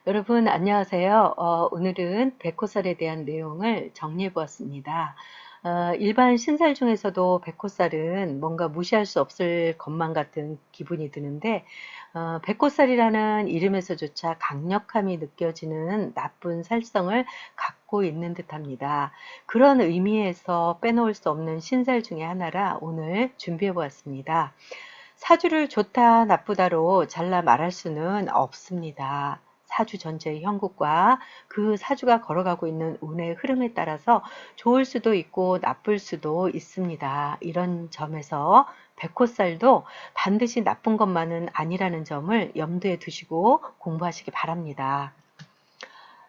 여러분 안녕하세요. 오늘은 백호살에 대한 내용을 정리해 보았습니다. 일반 신살 중에서도 백호살은 뭔가 무시할 수 없을 것만 같은 기분이 드는데, 백호살이라는 이름에서조차 강력함이 느껴지는 나쁜 살성을 갖고 있는 듯합니다. 그런 의미에서 빼놓을 수 없는 신살 중에 하나라 오늘 준비해 보았습니다. 사주를 좋다, 나쁘다로 잘라 말할 수는 없습니다. 사주 전체의 형국과 그 사주가 걸어가고 있는 운의 흐름에 따라서 좋을 수도 있고 나쁠 수도 있습니다. 이런 점에서 백호살도 반드시 나쁜 것만은 아니라는 점을 염두에 두시고 공부하시기 바랍니다.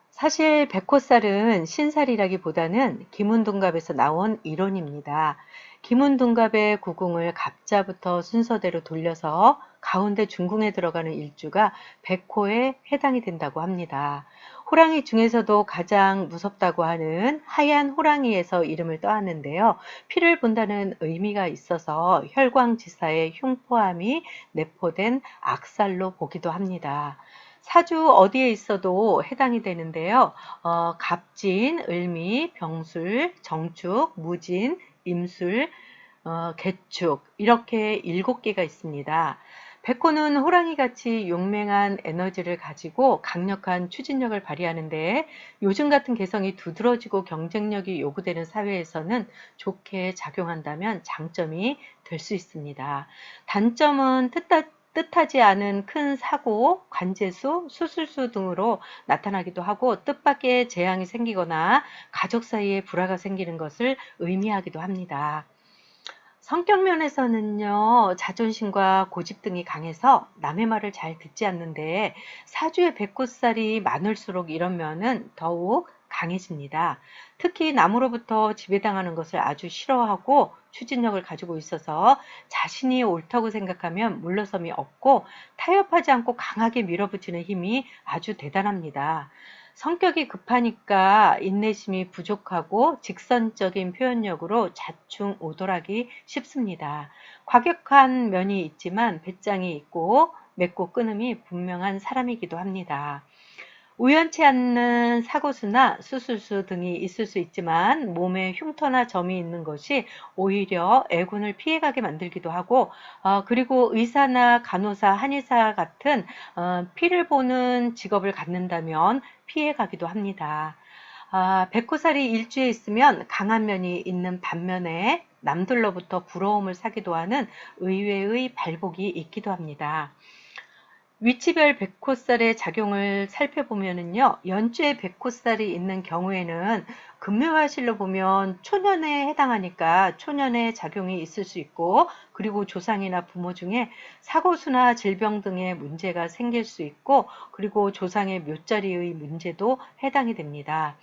사실 백호살은 신살이라기보다는 기문둔갑에서 나온 이론입니다. 기문둔갑의 구궁을 갑자부터 순서대로 돌려서 가운데 중궁에 들어가는 일주가 백호에 해당이 된다고 합니다. 호랑이 중에서도 가장 무섭다고 하는 하얀 호랑이에서 이름을 따왔는데요. 피를 본다는 의미가 있어서 혈광지사의 흉포함이 내포된 악살로 보기도 합니다. 사주 어디에 있어도 해당이 되는데요. 갑진, 을미, 병술, 정축, 무진, 임술, 개축 이렇게 7개가 있습니다. 백호는 호랑이같이 용맹한 에너지를 가지고 강력한 추진력을 발휘하는데, 요즘 같은 개성이 두드러지고 경쟁력이 요구되는 사회에서는 좋게 작용한다면 장점이 될 수 있습니다. 단점은 뜻하지 않은 큰 사고, 관제수, 수술수 등으로 나타나기도 하고, 뜻밖의 재앙이 생기거나 가족 사이에 불화가 생기는 것을 의미하기도 합니다. 성격 면에서는요, 자존심과 고집 등이 강해서 남의 말을 잘 듣지 않는데, 사주의 백호살이 많을수록 이런 면은 더욱 강해집니다. 특히 남으로부터 지배당하는 것을 아주 싫어하고 추진력을 가지고 있어서 자신이 옳다고 생각하면 물러섬이 없고, 타협하지 않고 강하게 밀어붙이는 힘이 아주 대단합니다. 성격이 급하니까 인내심이 부족하고 직선적인 표현력으로 자충우돌하기 쉽습니다. 과격한 면이 있지만 배짱이 있고 맺고 끊음이 분명한 사람이기도 합니다. 우연치 않는 사고수나 수술수 등이 있을 수 있지만, 몸에 흉터나 점이 있는 것이 오히려 애군을 피해가게 만들기도 하고, 그리고 의사나 간호사, 한의사 같은 피를 보는 직업을 갖는다면 피해가기도 합니다. 백호살이 일주에 있으면 강한 면이 있는 반면에 남들로부터 부러움을 사기도 하는 의외의 발복이 있기도 합니다. 위치별 백호살의 작용을 살펴보면요, 연주에 백호살이 있는 경우에는 금묘화실로 보면 초년에 해당하니까 초년의 작용이 있을 수 있고, 그리고 조상이나 부모 중에 사고수나 질병 등의 문제가 생길 수 있고, 그리고 조상의 묘자리의 문제도 해당이 됩니다.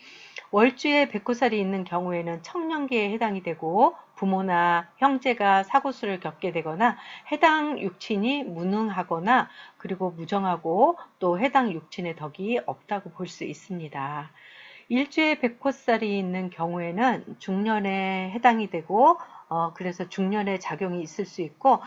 월주에 백호살이 있는 경우에는 청년기에 해당이 되고, 부모나 형제가 사고수를 겪게 되거나 해당 육친이 무능하거나 그리고 무정하고 또 해당 육친의 덕이 없다고 볼 수 있습니다. 일주에 백호살이 있는 경우에는 중년에 해당이 되고, 그래서 중년의 작용이 있을 수 있고,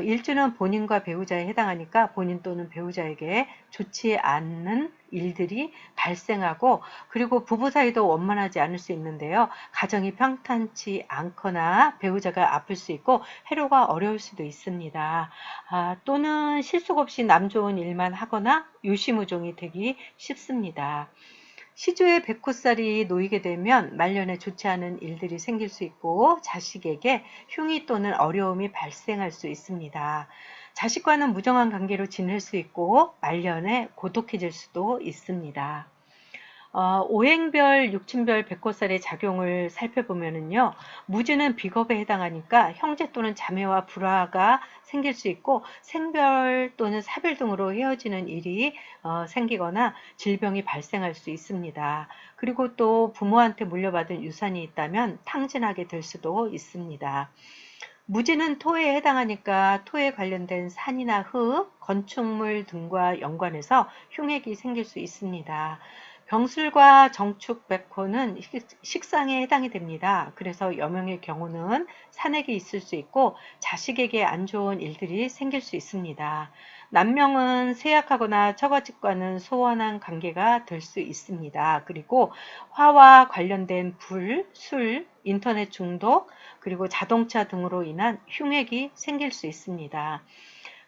일주는 본인과 배우자에 해당하니까 본인 또는 배우자에게 좋지 않는 일들이 발생하고, 그리고 부부 사이도 원만하지 않을 수 있는데요. 가정이 평탄치 않거나 배우자가 아플 수 있고 해로가 어려울 수도 있습니다. 또는 실속 없이 남 좋은 일만 하거나 유시무종이 되기 쉽습니다. 시주에 백호살이 놓이게 되면 말년에 좋지 않은 일들이 생길 수 있고, 자식에게 흉이 또는 어려움이 발생할 수 있습니다. 자식과는 무정한 관계로 지낼 수 있고 말년에 고독해질 수도 있습니다. 오행별, 육친별 백호살의 작용을 살펴보면요, 무지는 비겁에 해당하니까 형제 또는 자매와 불화가 생길 수 있고, 생별 또는 사별 등으로 헤어지는 일이 생기거나 질병이 발생할 수 있습니다. 그리고 또 부모한테 물려받은 유산이 있다면 탕진하게 될 수도 있습니다. 무지는 토에 해당하니까 토에 관련된 산이나 흙, 건축물 등과 연관해서 흉액이 생길 수 있습니다. 병술과 정축백호는 식상에 해당이 됩니다. 그래서 여명의 경우는 산액이 있을 수 있고 자식에게 안 좋은 일들이 생길 수 있습니다. 난명은 쇠약하거나 처가집과는 소원한 관계가 될 수 있습니다. 그리고 화와 관련된 불, 술, 인터넷 중독, 그리고 자동차 등으로 인한 흉액이 생길 수 있습니다.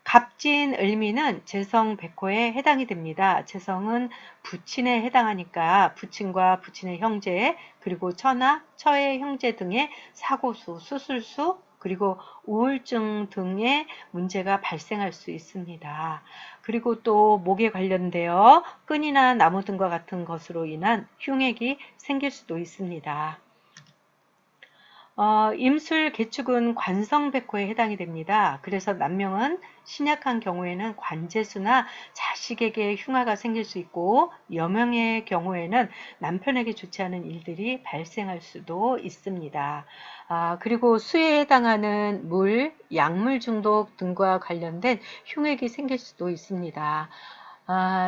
갑진 을미는 재성 백호에 해당이 됩니다. 재성은 부친에 해당하니까 부친과 부친의 형제, 그리고 처나 처의 형제 등의 사고수, 수술수, 그리고 우울증 등의 문제가 발생할 수 있습니다. 그리고 또 목에 관련되어 끈이나 나무 등과 같은 것으로 인한 흉액이 생길 수도 있습니다. 임술 개축은 관성백호에 해당이 됩니다. 그래서 남명은 신약한 경우에는 관제수나 자식에게 흉화가 생길 수 있고, 여명의 경우에는 남편에게 좋지 않은 일들이 발생할 수도 있습니다. 그리고 수에 해당하는 물, 약물 중독 등과 관련된 흉액이 생길 수도 있습니다.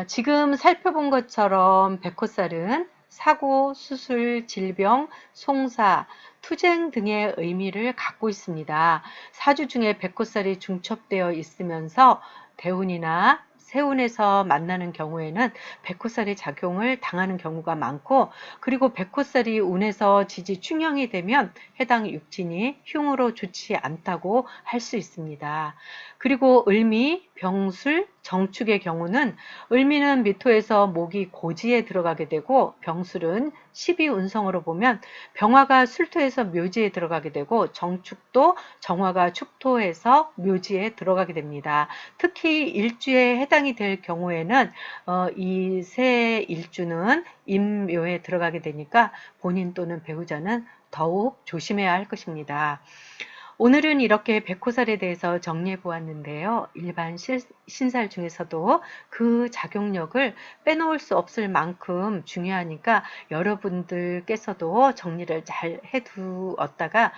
지금 살펴본 것처럼 백호살은 사고, 수술, 질병, 송사, 투쟁 등의 의미를 갖고 있습니다. 사주 중에 백호살이 중첩되어 있으면서 대운이나 세운에서 만나는 경우에는 백호살의 작용을 당하는 경우가 많고, 그리고 백호살이 운에서 지지충형이 되면 해당 육진이 흉으로 좋지 않다고 할 수 있습니다. 그리고 을미, 병술, 정축의 경우는 을미는 미토에서 목이 고지에 들어가게 되고, 병술은 12운성으로 보면 병화가 술토에서 묘지에 들어가게 되고, 정축도 정화가 축토에서 묘지에 들어가게 됩니다. 특히 일주에 해당이 될 경우에는 이 세 일주는 임묘에 들어가게 되니까 본인 또는 배우자는 더욱 조심해야 할 것입니다. 오늘은 이렇게 백호살에 대해서 정리해 보았는데요. 일반 신살 중에서도 그 작용력을 빼놓을 수 없을 만큼 중요하니까 여러분들께서도 정리를 잘 해두었다가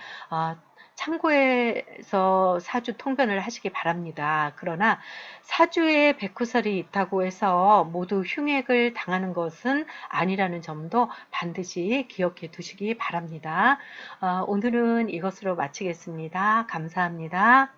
참고해서 사주 통변을 하시기 바랍니다. 그러나 사주에 백호살이 있다고 해서 모두 흉액을 당하는 것은 아니라는 점도 반드시 기억해 두시기 바랍니다. 오늘은 이것으로 마치겠습니다. 감사합니다.